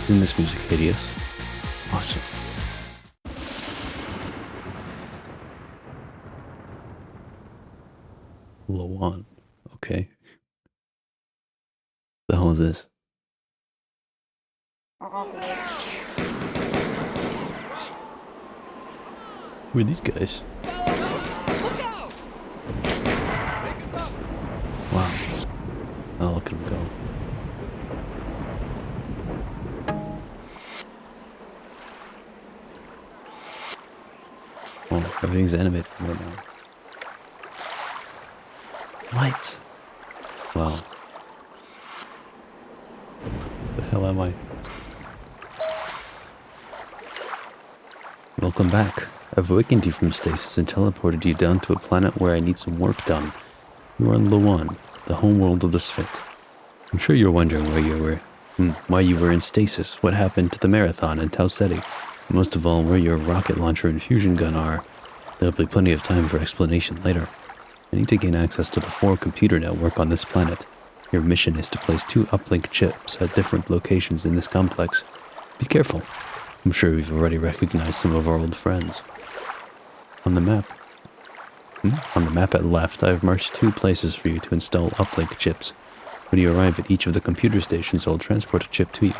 Isn't this music hideous? Awesome. Lawan. Okay. The hell is this? Who are these guys? Wow. Oh, look at him go. Oh, everything's animated right now. Lights. Wow. The hell am I? Welcome back. I've awakened you from stasis and teleported you down to a planet where I need some work done. You are on Lawan, the homeworld of the Sphinx. I'm sure you're wondering why you were in stasis, what happened to the marathon and Tau Ceti, and most of all, where your rocket launcher and fusion gun are. There'll be plenty of time for explanation later. I need to gain access to the 4 computer network on this planet. Your mission is to place 2 uplink chips at different locations in this complex. Be careful. I'm sure we've already recognized some of our old friends. On the map. On the map at left, I've marked 2 places for you to install uplink chips. When you arrive at each of the computer stations, I'll transport a chip to you.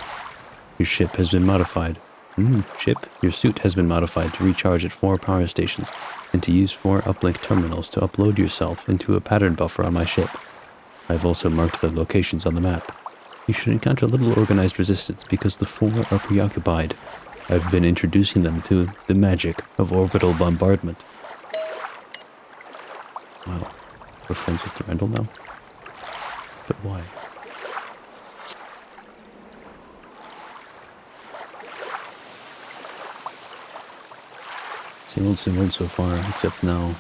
Your ship has been modified. Your suit has been modified to recharge at 4 power stations and to use 4 uplink terminals to upload yourself into a pattern buffer on my ship. I've also marked the locations on the map. You should encounter little organized resistance because the 4 are preoccupied. I've been introducing them to the magic of orbital bombardment. Wow. We're friends with Durandal now? But why? Same old so far, except now...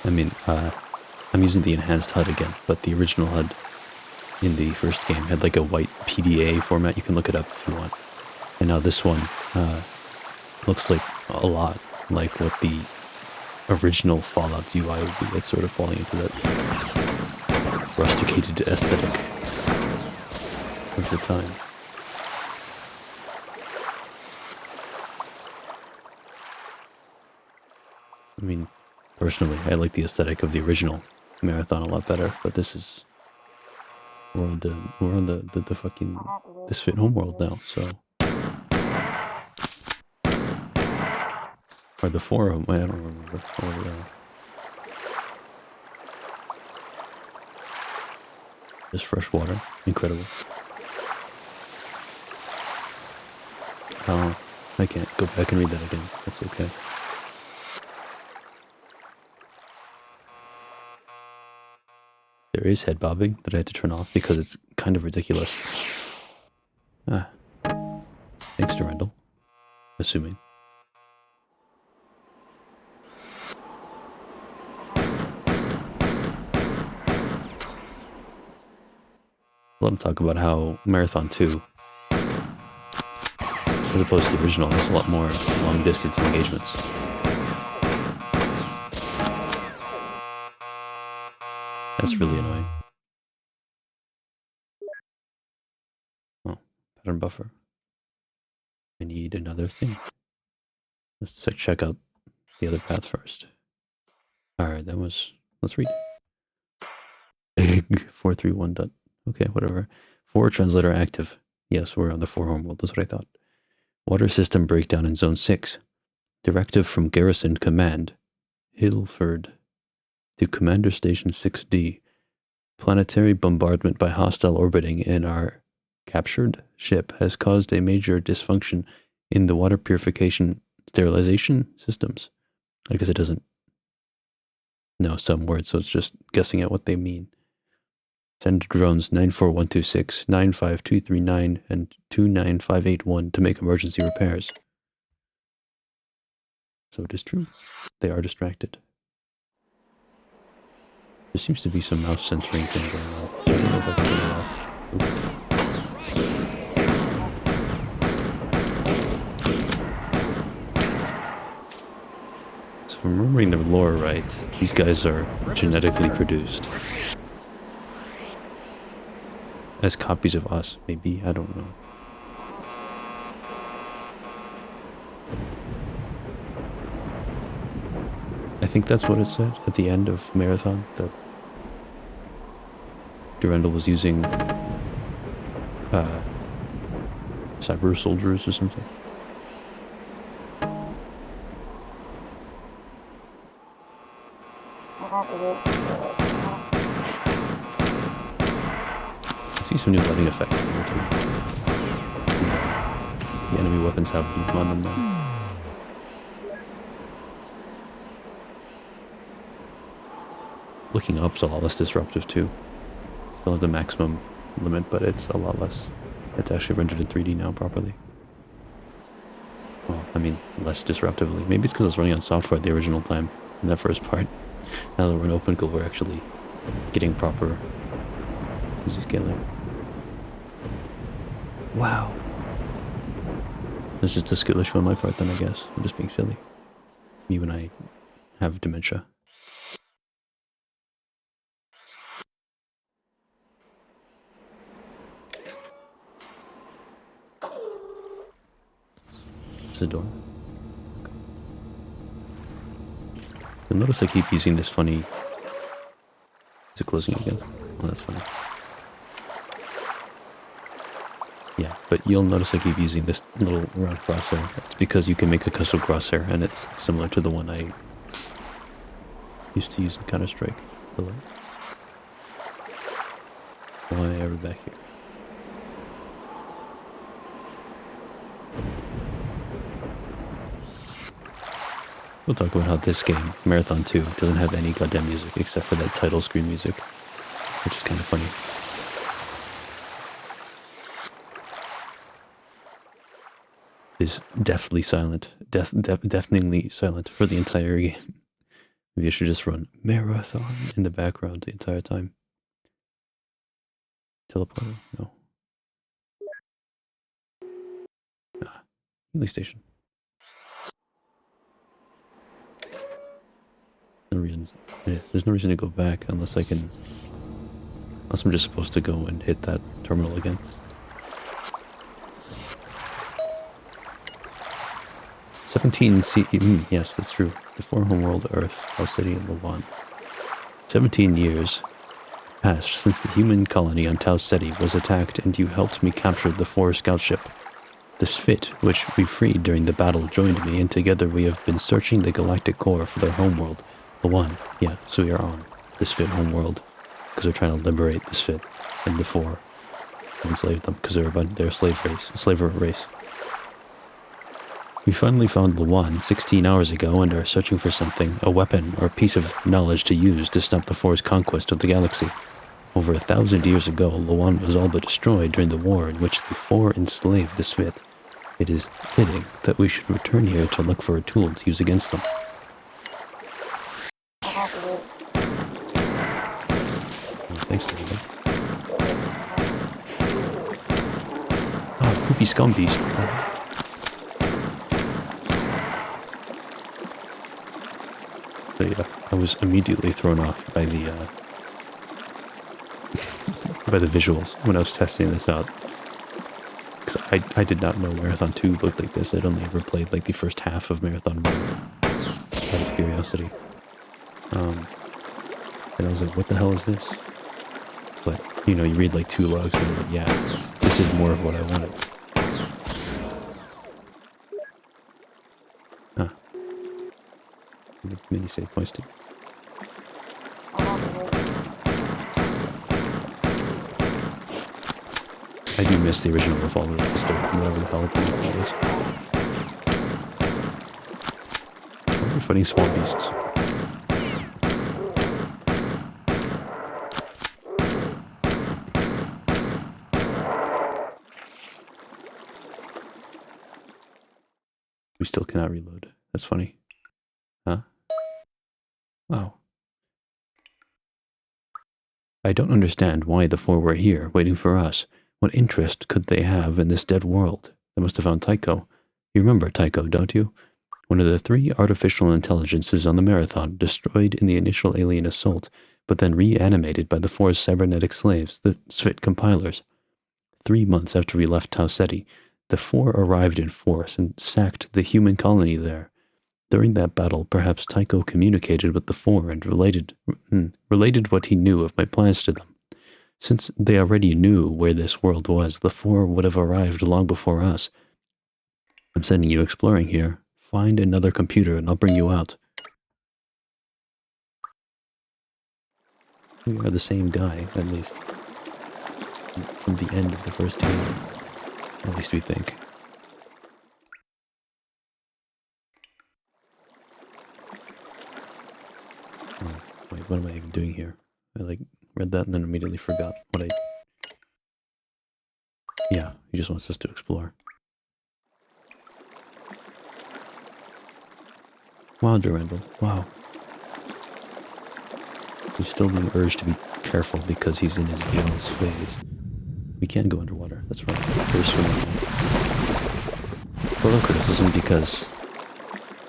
I'm using the enhanced HUD again, but the original HUD in the first game had like a white PDA format. You can look it up if you want. And now this one looks like a lot like what the original Fallout UI would be. It's sort of falling into that rusticated aesthetic of the time. I mean, personally, I like the aesthetic of the original Marathon a lot better, but this is... we're on the fucking This Fit Homeworld now, so... Or the forum, I don't remember. Over there. Just fresh water. Incredible. Oh, I can't go back and read that again. That's okay. There is head bobbing that I had to turn off because it's kind of ridiculous. Ah. Thanks, Durandal. Assuming. A lot of talk about how Marathon 2, as opposed to the original, has a lot more long-distance engagements. That's really annoying. Oh, pattern buffer. I need another thing. Let's check out the other path first. Alright, let's read. 431 dot. Okay, whatever. 4 translator active. Yes, we're on the 4 homeworld, that's what I thought. Water system breakdown in zone 6. Directive from Garrison Command. Hillford. To Commander Station 6D. Planetary bombardment by hostile orbiting in our captured ship has caused a major dysfunction in the water purification sterilization systems. I guess it doesn't know some words, so it's just guessing at what they mean. Send drones 94126, 95239, and 29581 to make emergency repairs. So it is true. They are distracted. There seems to be some mouse centering thing going on. I don't know if I can get it off. So if I'm remembering the lore right, these guys are genetically produced. As copies of us, maybe, I don't know. I think that's what it said at the end of Marathon, that Durandal was using cyber soldiers or something. I see some new lighting effects in here too. The enemy weapons have bloom on them now. Looking up's a lot less disruptive too. Still have the maximum limit, but it's a lot less. It's actually rendered in 3D now properly. Well, I mean, less disruptively. Maybe it's because I was running on software at the original time in that first part. Now that we're in OpenGL, we're actually getting proper easy scaling. Wow. This is just a skill issue on my part then, I guess. I'm just being silly. Me when I have dementia. Is the door? Okay. You'll notice I keep using this funny... Is it closing again? Oh, that's funny. Yeah, but you'll notice I keep using this little round crosshair. It's because you can make a custom crosshair, and it's similar to the one I used to use in Counter-Strike. Why are we back here? We'll talk about how this game, Marathon 2, doesn't have any goddamn music except for that title screen music, which is kind of funny. Is deathly silent, deafeningly silent for the entire game. Maybe I should just run Marathon in the background the entire time. Teleporter? No. Ah, healing station. No reason. Yeah, there's no reason to go back unless I can. Unless I'm just supposed to go and hit that terminal again. Yes, that's true. Before Homeworld Earth, House City, and Lawan. 17 years passed since the human colony on Tau Ceti was attacked, and you helped me capture the 4 scout ship. The Sphit, which we freed during the battle, joined me, and together we have been searching the galactic core for their homeworld. Lawan. Yeah, so we are on the Sphit homeworld, because they're trying to liberate the Sphit and the 4 and enslave them, because they're a slaver race. We finally found Lawan 16 hours ago and are searching for something, a weapon or a piece of knowledge to use to stop the 4's conquest of the galaxy. Over 1,000 years ago, Lawan was all but destroyed during the war in which the 4 enslaved the Sphit. It is fitting that we should return here to look for a tool to use against them. Oh, thanks, Lily. Oh, poopy scum beast. So yeah, I was immediately thrown off by the by the visuals when I was testing this out. Because I did not know Marathon 2 looked like this. I'd only ever played like the first half of Marathon 1 out of curiosity. And I was like, what the hell is this? But, you know, you read like 2 logs and you're like, yeah, this is more of what I wanted. Ah. Mini save points too. I do miss the original revolver pistol, whatever the hell that was. We're fighting swamp beasts. We still cannot reload. That's funny. Huh? Wow. I don't understand why the 4 were here, waiting for us. What interest could they have in this dead world? They must have found Tycho. You remember Tycho, don't you? One of the 3 artificial intelligences on the Marathon, destroyed in the initial alien assault, but then reanimated by the 4's cybernetic slaves, the Sphit compilers. 3 months after we left Tau Ceti, the 4 arrived in force and sacked the human colony there. During that battle, perhaps Tycho communicated with the Four and related what he knew of my plans to them. Since they already knew where this world was, the Four would have arrived long before us. I'm sending you exploring here. Find another computer and I'll bring you out. We are the same guy, at least. From the end of the first game. At least we think. Oh, wait, what am I even doing here? I read that and then immediately forgot what I... Yeah, he just wants us to explore. Wow, Durandal. Wow. He's still being urged to be careful because he's in his jealous phase. We can go underwater, that's right. We're swimming now. It's a little criticism because,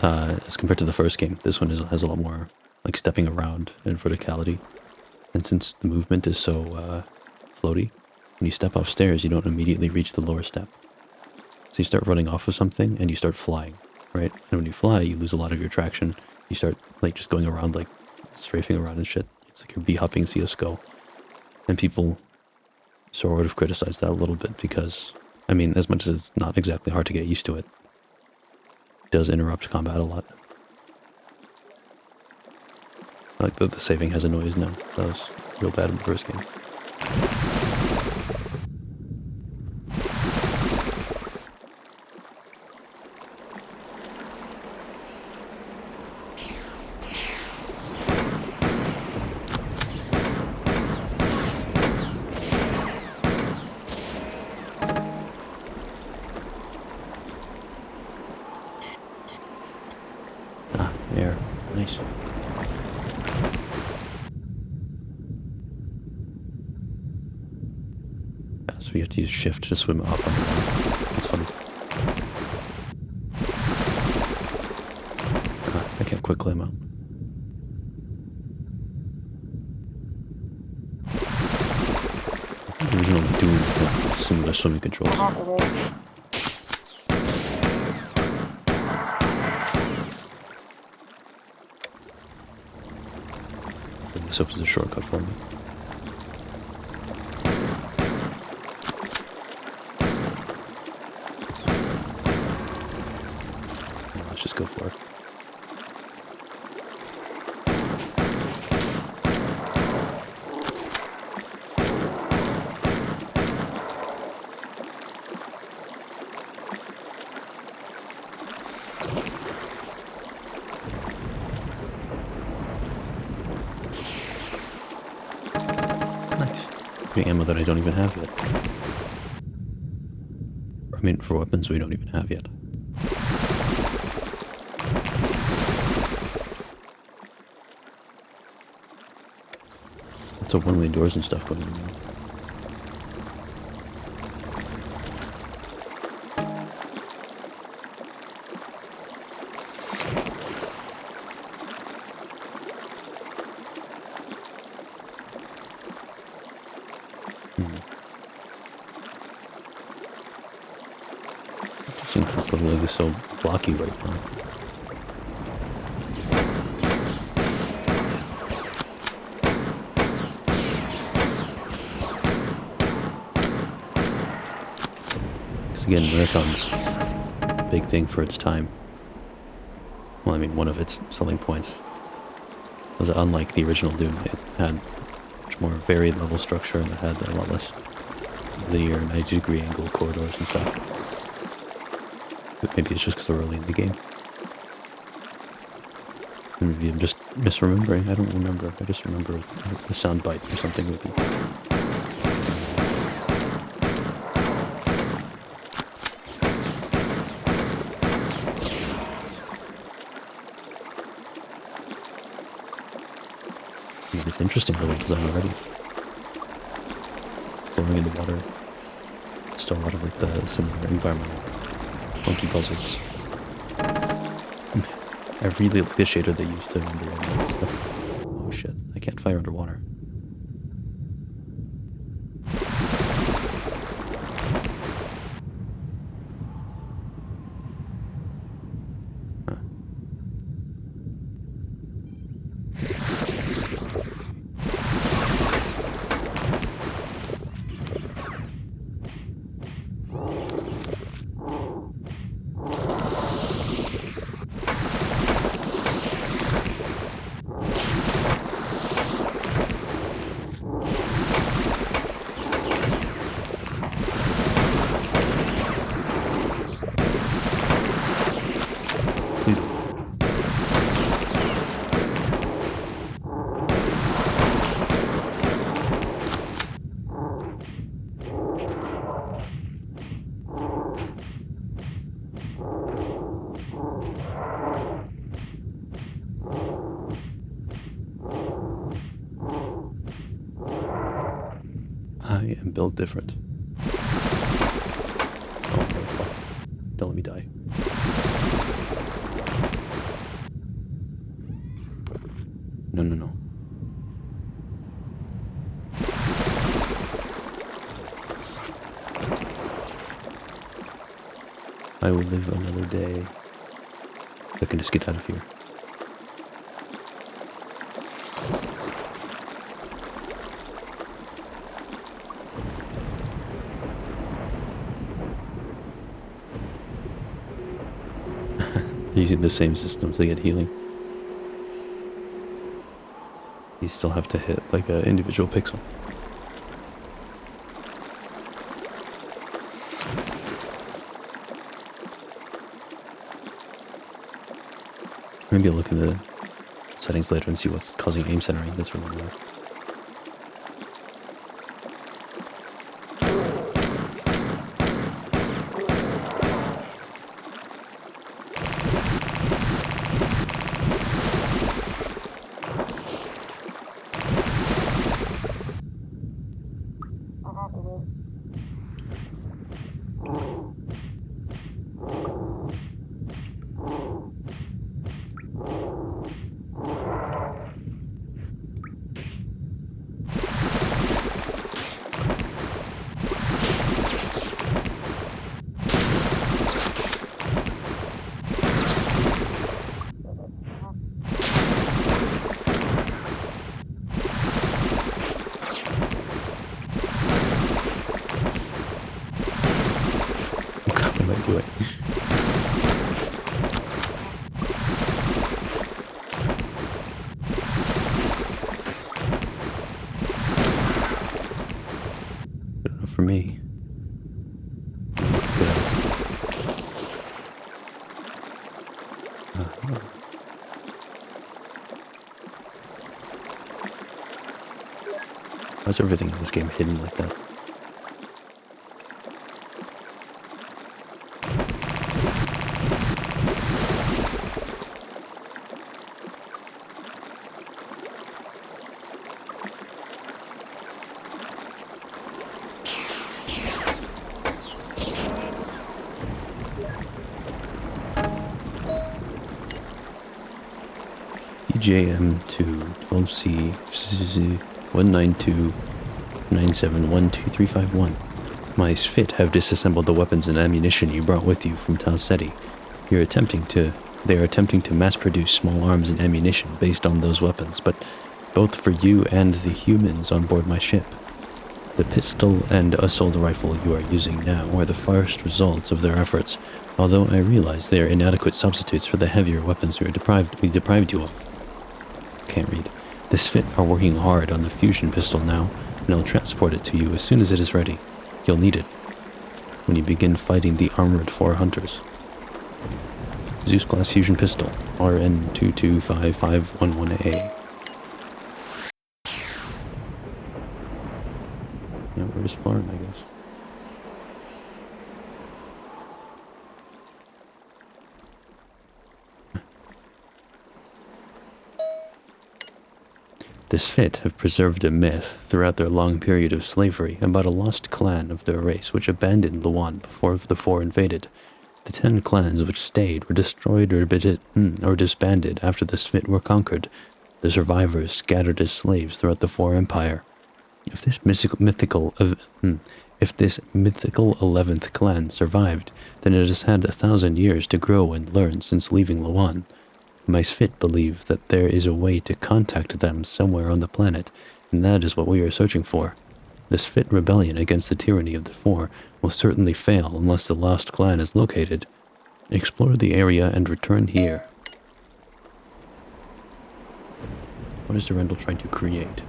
as compared to the first game, this one has a lot more, stepping around and verticality. And since the movement is so, floaty, when you step off stairs, you don't immediately reach the lower step. So you start running off of something and you start flying, right? And when you fly, you lose a lot of your traction. You start, just going around, strafing around and shit. It's like you're bee-hopping CSGO. And people sort of criticize that a little bit because, I mean, as much as it's not exactly hard to get used to it, it does interrupt combat a lot. Like the saving has a noise now. That was real bad in the first game. Ah, air. Nice. Yeah, so we have to use shift to swim up on the water. That's funny. Ah, I can't quick climb out. The original Doom had similar swimming controls. This opens a shortcut for me. Let's just go for it. Nice. Getting ammo that I don't even have yet. I mean, for weapons we don't even have yet. Lots of one-way doors and stuff going on now. Leveling is so blocky right now. Because again, Marathon's a big thing for its time. Well, I mean, one of its selling points was that unlike the original Doom, it had much more varied level structure and it had a lot less linear 90-degree angle corridors and stuff. But maybe it's just because we're early in the game. Maybe I'm just misremembering. I don't remember. I just remember a soundbite or something maybe. It's interesting level design already. Exploring in the water. Still a lot of the similar environmental funky puzzles. I really like the shader they used to render in this stuff. Oh shit, I can't fire underwater. Huh. built different. Oh, no, fuck. Don't let me die. No, no, no. I will live another day. I can just get out of here. They're using the same system to get healing. You still have to hit like an individual pixel. Maybe I'll look in the settings later and see what's causing aim centering. That's really weird. Do it. Good enough for me. Let's get out. Why's everything in this game hidden like that? JM2 12C 19297123551. My Sphit have disassembled the weapons and ammunition you brought with you from Tau Ceti. They are attempting to mass produce small arms and ammunition based on those weapons, but both for you and the humans on board my ship. The pistol and assault rifle you are using now are the first results of their efforts, although I realize they are inadequate substitutes for the heavier weapons we deprived you of. Can't read. The Sphit are working hard on the fusion pistol now, and I'll transport it to you as soon as it is ready. You'll need it when you begin fighting the armored 4 hunters. Zeus class fusion pistol, RN225511A. Yeah, we're exploring, I guess. The Sphit have preserved a myth throughout their long period of slavery about a lost clan of their race which abandoned Luan before the 4 invaded. The 10 clans which stayed were destroyed or disbanded after the Sphit were conquered. The survivors scattered as slaves throughout the 4 Empire. If this mythical 11th clan survived, then it has had 1,000 years to grow and learn since leaving Luan. My Sphit believe that there is a way to contact them somewhere on the planet, and that is what we are searching for. The Sphit rebellion against the tyranny of the 4 will certainly fail unless the lost clan is located. Explore the area and return here. What is Durandal trying to create?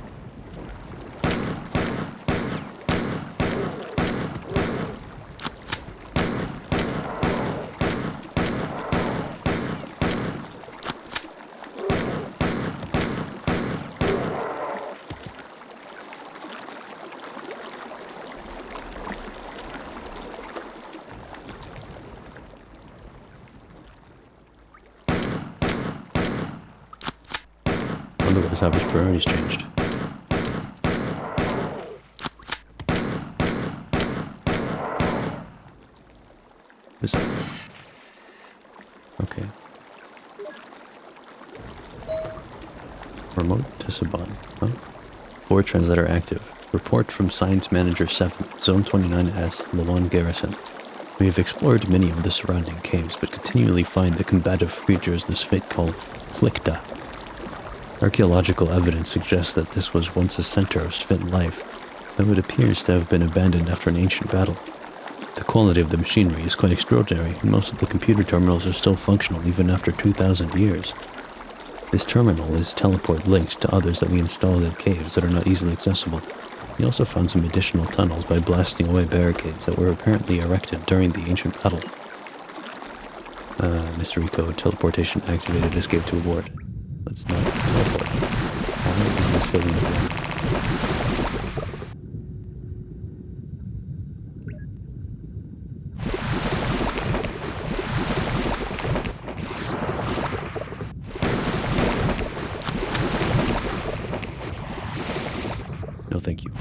Otherwise, have his priorities changed. Is it? Okay. Remote to Saban. Huh? 4 translator active. Report from Science Manager 7, Zone 29S, Lawan Garrison. We have explored many of the surrounding caves, but continually find the combative creatures this fate call Flicta. Archaeological evidence suggests that this was once a center of Svit life, though it appears to have been abandoned after an ancient battle. The quality of the machinery is quite extraordinary, and most of the computer terminals are still functional even after 2,000 years. This terminal is teleport linked to others that we installed in caves that are not easily accessible. We also found some additional tunnels by blasting away barricades that were apparently erected during the ancient battle. Mystery code, teleportation activated, escape to abort. Let's not teleport. Why is this filling the ground? No, thank you.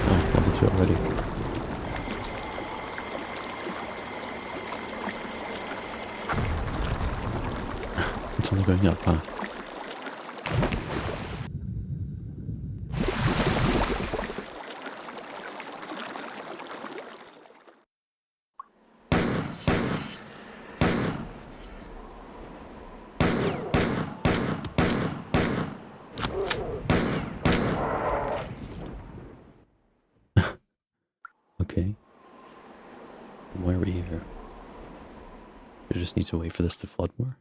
Oh, level 2 already. It's only going up, huh? Okay. Why are we here? I just need to wait for this to flood more.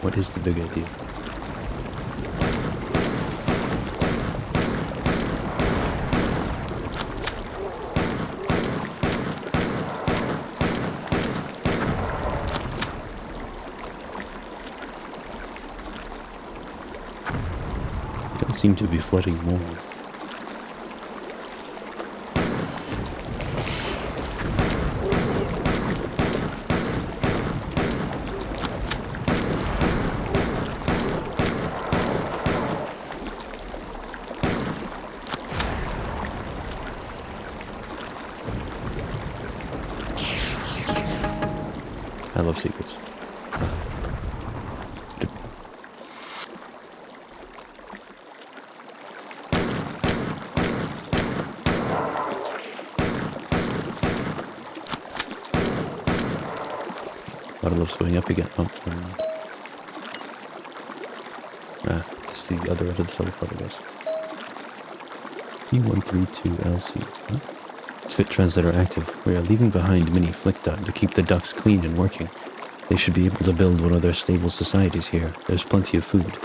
What is the big idea? It don't seem to be flooding more. I love secrets. But I love going up again. Oh, this is the other end of the teleport, I guess. E132LC. Huh? Fit translator active. We are leaving behind mini Flickdot to keep the ducks clean and working. They should be able to build one of their stable societies here. There's plenty of food.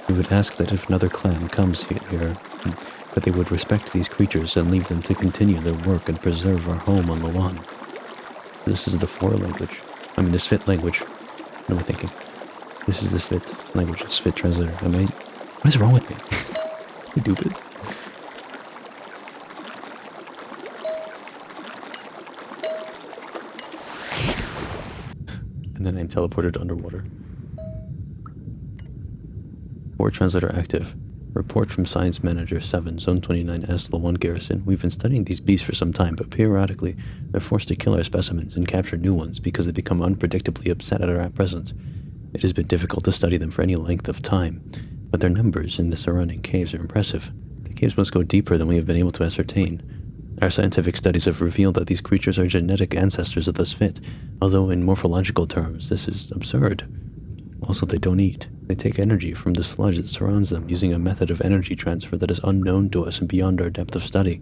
We would ask that if another clan comes here, that they would respect these creatures and leave them to continue their work and preserve our home on Lawan. This is the this Fit language. What am I thinking? This is the Fit language. It's Fit translator. What is wrong with me? Stupid. And then I'm teleported underwater. 4 translator active. Report from Science Manager 7, Zone 29S, Lawan Garrison. We've been studying these beasts for some time, but periodically they're forced to kill our specimens and capture new ones because they become unpredictably upset at our presence. It has been difficult to study them for any length of time, but their numbers in the surrounding caves are impressive. The caves must go deeper than we have been able to ascertain. Our scientific studies have revealed that these creatures are genetic ancestors of the Svit, although in morphological terms this is absurd. Also, they don't eat. They take energy from the sludge that surrounds them using a method of energy transfer that is unknown to us and beyond our depth of study.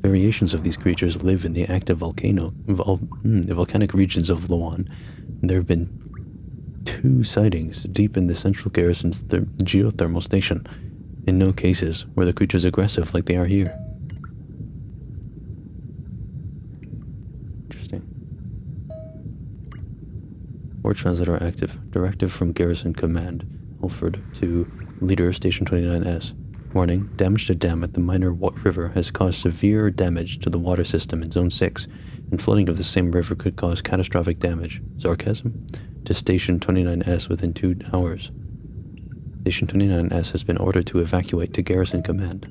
Variations of these creatures live in the active the volcanic regions of Lawan. There have been 2 sightings deep in the central garrison's geothermal station. In no cases were the creatures aggressive like they are here. Interesting. Port translator active. Directive from Garrison Command, Alford, to Leader Station 29S. Warning, damage to dam at the Minor River has caused severe damage to the water system in Zone 6, and flooding of the same river could cause catastrophic damage. Sarcasm? To Station 29S within 2 hours. Station 29S has been ordered to evacuate to Garrison Command.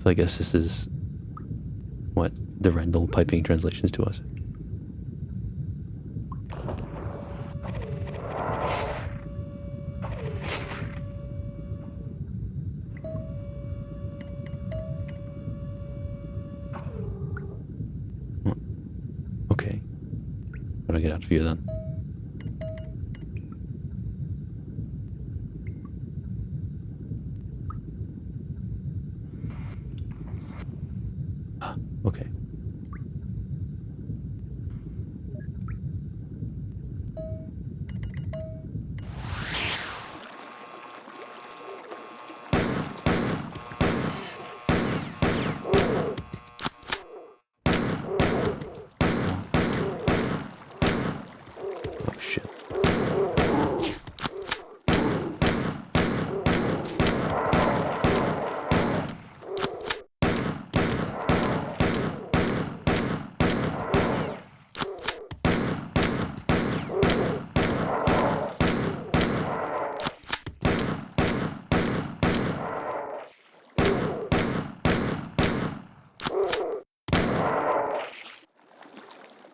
So I guess this is what Durandal piping translations to us. Okay. How do I get out of here then? Okay. Oh shit.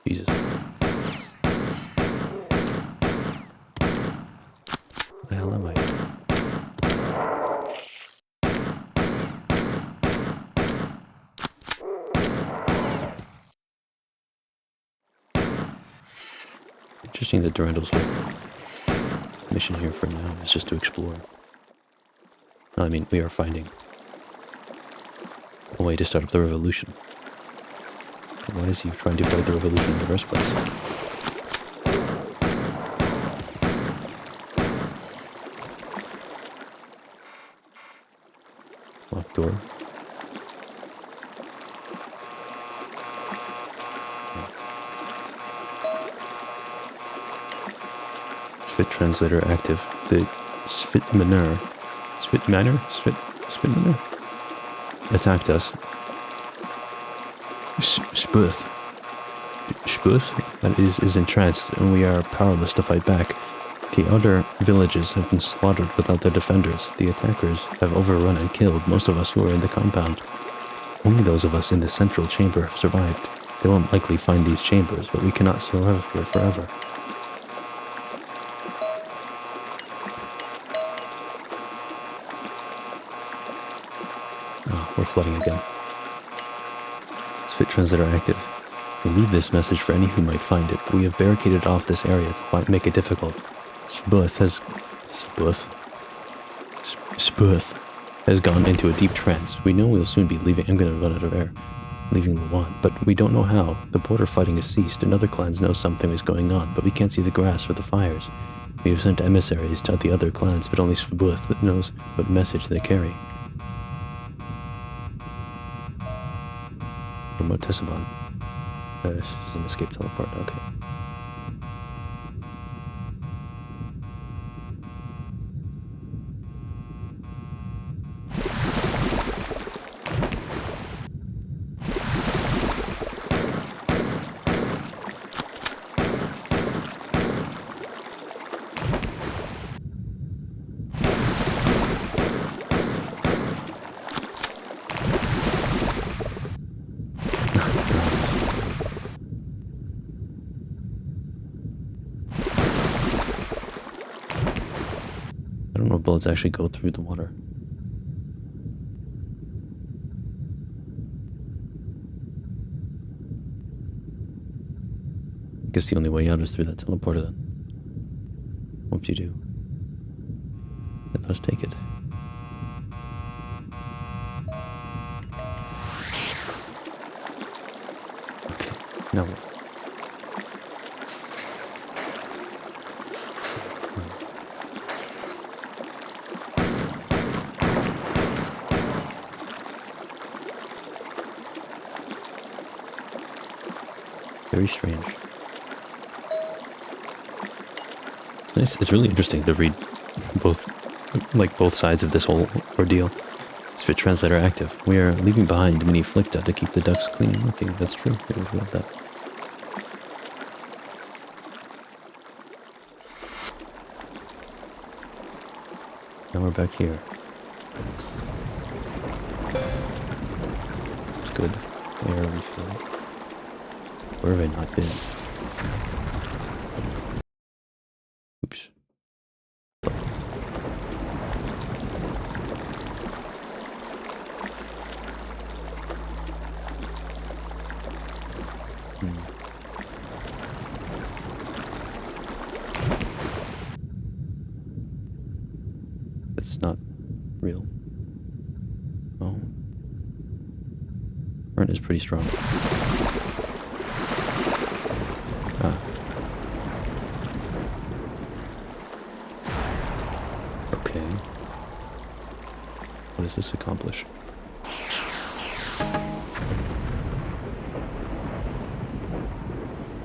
Jesus. What the hell am I? Interesting that Durandal's whole mission here for now is just to explore. I mean, we are finding a way to start up the revolution. But why is he trying to fight the revolution in the first place? Locked door. Svit translator active. The Svitmaner attacked us. Spurth, that is entranced, and we are powerless to fight back. The other villages have been slaughtered without their defenders. The attackers have overrun and killed most of us who are in the compound. Only those of us in the central chamber have survived. They won't likely find these chambers, but we cannot survive here forever. Oh, we're flooding again. Fit translator active. We leave this message for any who might find it, but we have barricaded off this area to make it difficult. Spurth has gone into a deep trance. We know we'll soon be leaving. I'm gonna run out of air. Leaving Lawan, but we don't know how. The border fighting has ceased, and other clans know something is going on, but we can't see the grass or the fires. We have sent emissaries to the other clans, but only Spurth knows what message they carry. Remote Tessaban. This is an escape teleport, okay. I don't know if bullets actually go through the water. Guess the only way out is through that teleporter then. Hope you do. Then let's take it. Okay, now what? Very strange. It's nice. It's really interesting to read both sides of this whole ordeal. Is Fit Translator active. We are leaving behind many flicta to keep the ducks clean and looking. That's true. I read about that. Now we're back here. It's good. Air refilled. Where have I not been? Oops. It's not real. Oh. Current is pretty strong. Ah. Okay. What does this accomplish?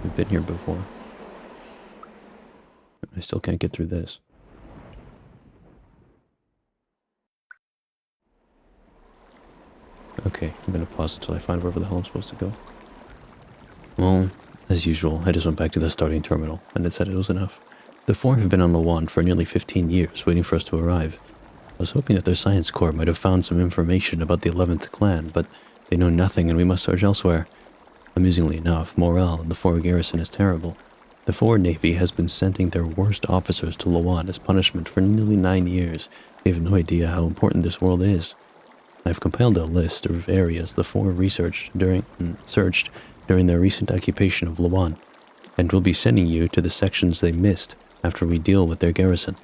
We've been here before. I still can't get through this. Okay, I'm gonna pause until I find wherever the hell I'm supposed to go. Well, as usual, I just went back to the starting terminal, and it said it was enough. The four have been on Lawan for nearly 15 years, waiting for us to arrive. I was hoping that their science corps might have found some information about the 11th clan, but they know nothing and we must search elsewhere. Amusingly enough, morale in the Four garrison is terrible. The Four Navy has been sending their worst officers to Lawan as punishment for nearly 9 years. They have no idea how important this world is. I've compiled a list of areas the Four searched during their recent occupation of Lawan, and will be sending you to the sections they missed after we deal with their garrison.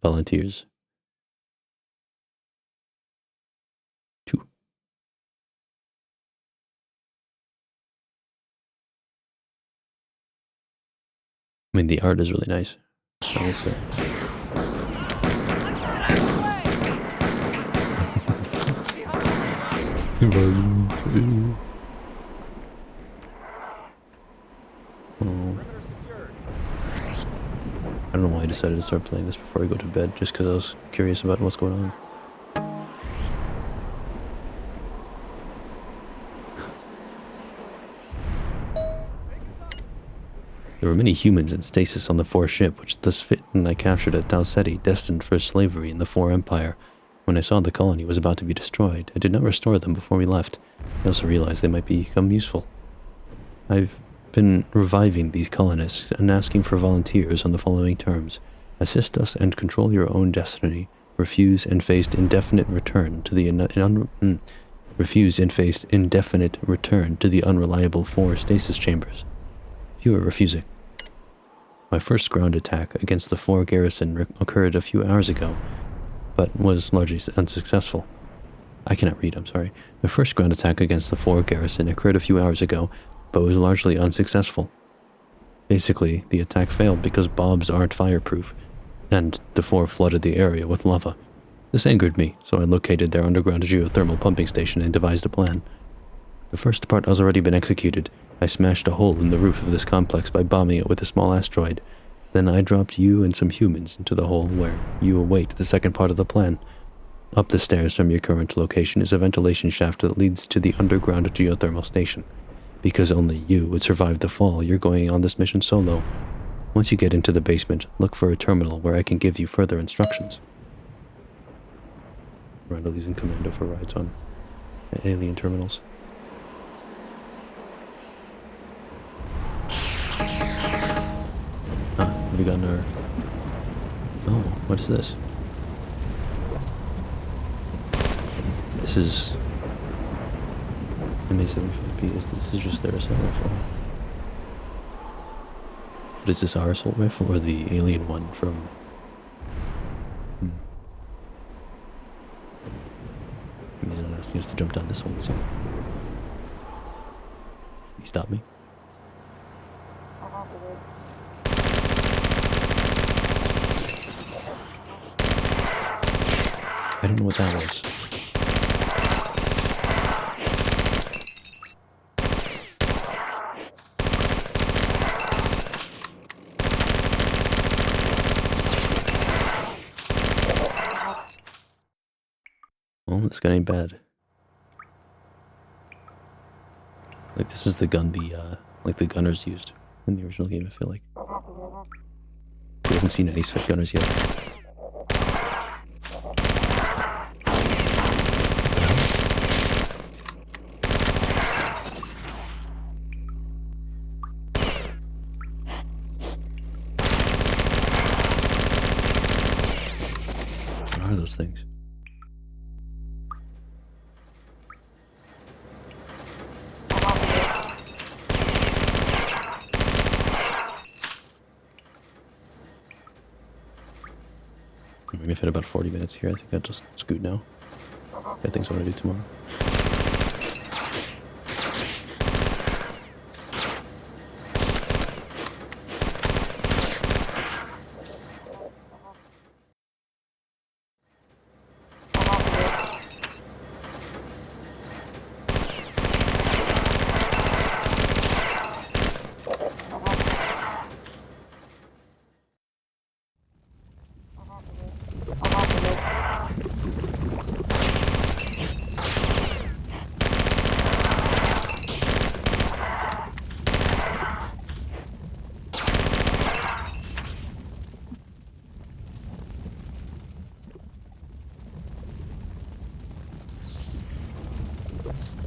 Volunteers. 2. I mean, the art is really nice. I will say. Oh. I don't know why I decided to start playing this before I go to bed, just because I was curious about what's going on. There were many humans in stasis on the Four ship, which thus fit and I captured at Tau Ceti, destined for slavery in the Four Empire. When I saw the colony was about to be destroyed, I did not restore them before we left. I also realized they might become useful. I've been reviving these colonists and asking for volunteers on the following terms. Assist us and control your own destiny. Refuse and face indefinite return to the unreliable Four stasis chambers. Few are refusing. My first ground attack against the Four garrison occurred a few hours ago, but was largely unsuccessful. I cannot read, I'm sorry. My first ground attack against the Four garrison occurred a few hours ago, but was largely unsuccessful. Basically, the attack failed because bombs aren't fireproof, and the Four flooded the area with lava. This angered me, so I located their underground geothermal pumping station and devised a plan. The first part has already been executed. I smashed a hole in the roof of this complex by bombing it with a small asteroid. Then I dropped you and some humans into the hole where you await the second part of the plan. Up the stairs from your current location is a ventilation shaft that leads to the underground geothermal station. Because only you would survive the fall, you're going on this mission solo. Once you get into the basement, look for a terminal where I can give you further instructions. Durandal using Commando for rides on alien terminals. Have we gotten our Oh, what is this? This is MA-75B. This is just their assault rifle. But is this our assault rifle or the alien one from... He's not asking us to jump down this hole, so... He stopped me. I don't know what that was. Well, this gun ain't bad. Like, this is the gun like the gunners used in the original game, I feel like. We haven't seen any Swift gunners yet. What are those things? We've had about 40 minutes here. I think I'll just scoot now. Got things I want to do tomorrow.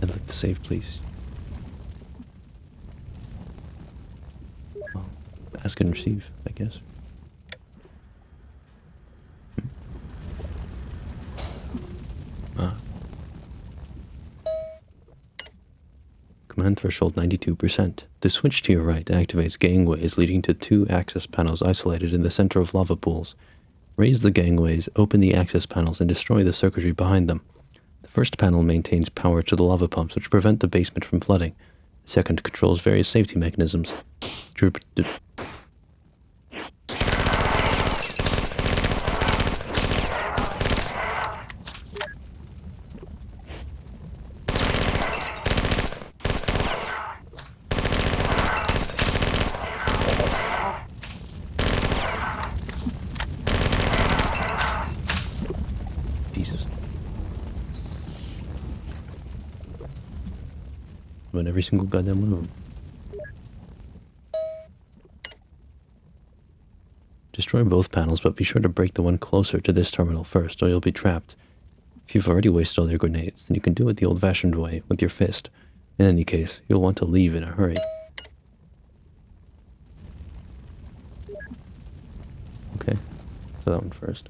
I'd like to save, please. Well, ask and receive, I guess. Command threshold 92%. The switch to your right activates gangways leading to 2 access panels isolated in the center of lava pools. Raise the gangways, open the access panels, and destroy the circuitry behind them. The first panel maintains power to the lava pumps, which prevent the basement from flooding. The second controls various safety mechanisms. Jesus. On every single goddamn one of them. Destroy both panels, but be sure to break the one closer to this terminal first, or you'll be trapped. If you've already wasted all your grenades, then you can do it the old-fashioned way, with your fist. In any case, you'll want to leave in a hurry. Okay, so that one first.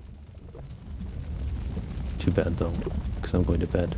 Too bad, though, because I'm going to bed.